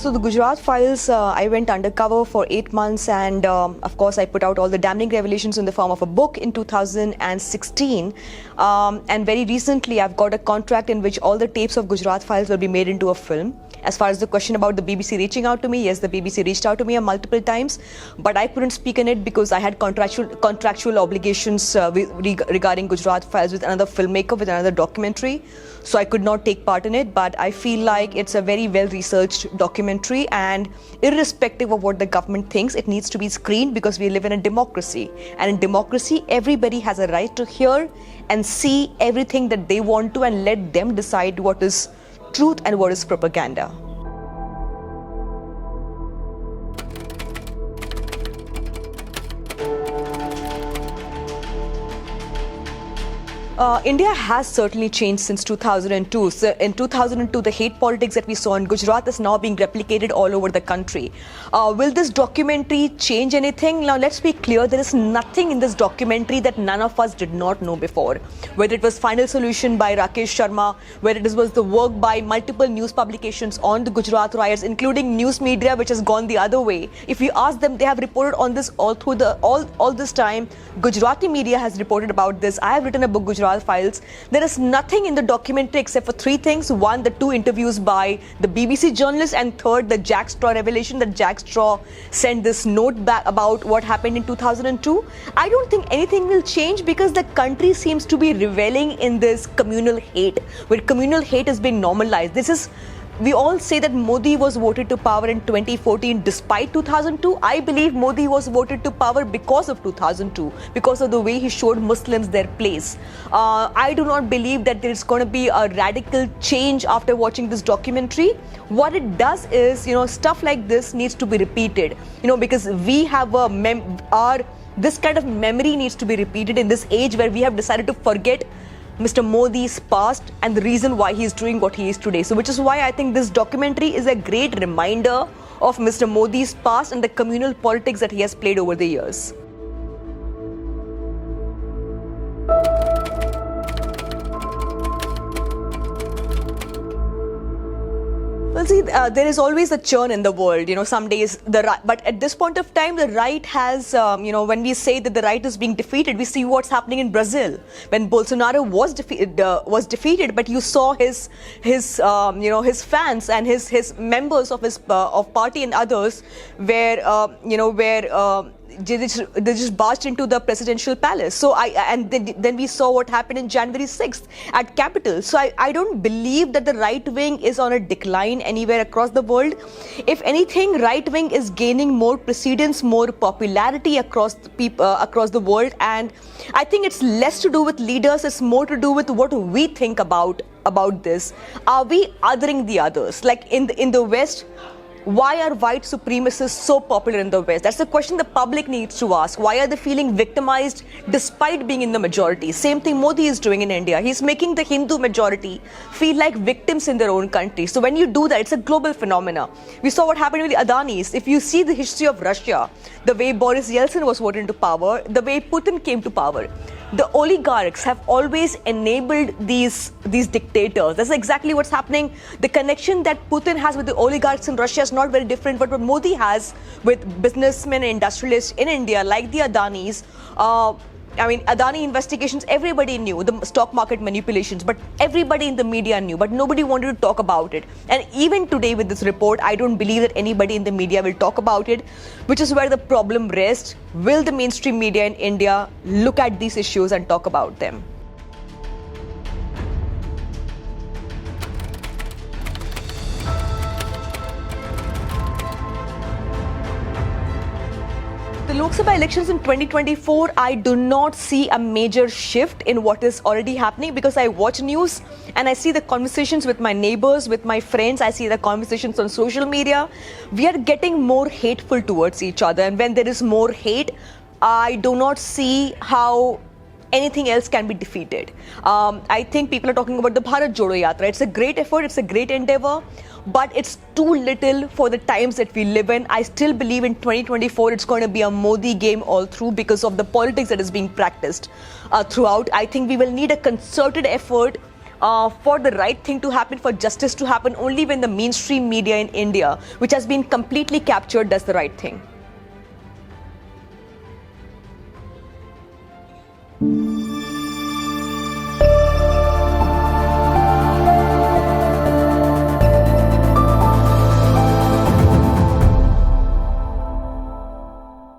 So the Gujarat Files, I went undercover for 8 months, and of course I put out all the damning revelations in the form of a book in 2016. And very recently I've got a contract in which all the tapes of Gujarat Files will be made into a film. As far as the question about the BBC reaching out to me, yes, the BBC reached out to me multiple times, but I couldn't speak in it because I had contractual obligations regarding Gujarat Files with another filmmaker, with another documentary. So I could not take part in it, but I feel like it's a very well-researched documentary, and irrespective of what the government thinks, it needs to be screened because we live in a democracy. And in democracy, everybody has a right to hear and see everything that they want to, and let them decide what is truth and what is propaganda. India has certainly changed since 2002. So in 2002, the hate politics that we saw in Gujarat is now being replicated all over the country. Will this documentary change anything? Now, let's be clear, there is nothing in this documentary that none of us did not know before. Whether it was Final Solution by Rakesh Sharma, whether it was the work by multiple news publications on the Gujarat riots, including news media, which has gone the other way. If you ask them, they have reported on this all through all this time. Gujarati media has reported about this. I have written a book, Gujarat Files. There is nothing in the documentary except for three things. One, the 2 interviews by the BBC journalist, and third, the Jack Straw revelation that Jack Straw sent this note back about what happened in 2002. I don't think anything will change because the country seems to be reveling in this communal hate, where communal hate has been normalized. We all say that Modi was voted to power in 2014 despite 2002. I believe Modi was voted to power because of 2002, because of the way he showed Muslims their place. I do not believe that there's going to be a radical change after watching this documentary. What it does is, stuff like this needs to be repeated, because we have this kind of memory needs to be repeated in this age where we have decided to forget Mr. Modi's past and the reason why he is doing what he is today. So which is why I think this documentary is a great reminder of Mr. Modi's past and the communal politics that he has played over the years. Well, see, there is always a churn in the world. Some days but at this point of time, the right has, when we say that the right is being defeated, we see what's happening in Brazil. When Bolsonaro was defeated, but you saw his fans and his members of his party and others, they just barged into the presidential palace. So then we saw what happened in January 6th at Capitol. So I don't believe that the right wing is on a decline anywhere across the world. If anything, right wing is gaining more precedence, more popularity across the world. And I think it's less to do with leaders, it's more to do with what we think about this. Are we othering the others? Like in the West, why are white supremacists so popular in the West? That's the question the public needs to ask. Why are they feeling victimized despite being in the majority? Same thing Modi is doing in India. He's making the Hindu majority feel like victims in their own country. So when you do that, it's a global phenomena. We saw what happened with the Adanis. If you see the history of Russia, the way Boris Yeltsin was voted into power, the way Putin came to power, the oligarchs have always enabled these dictators. That's exactly what's happening. The connection that Putin has with the oligarchs in Russia is not very different from what Modi has with businessmen and industrialists in India, like the Adanis. Adani investigations, everybody knew, the stock market manipulations, but everybody in the media knew, but nobody wanted to talk about it. And even today with this report, I don't believe that anybody in the media will talk about it, which is where the problem rests. Will the mainstream media in India look at these issues and talk about them? The Lok Sabha elections in 2024, I do not see a major shift in what is already happening because I watch news and I see the conversations with my neighbors, with my friends. I see the conversations on social media. We are getting more hateful towards each other, and when there is more hate, I do not see how anything else can be defeated. I think people are talking about the Bharat Jodo Yatra. It's a great effort, it's a great endeavor, but it's too little for the times that we live in. I still believe in 2024 it's going to be a Modi game all through because of the politics that is being practiced throughout. I think we will need a concerted effort for the right thing to happen, for justice to happen, only when the mainstream media in India, which has been completely captured, does the right thing.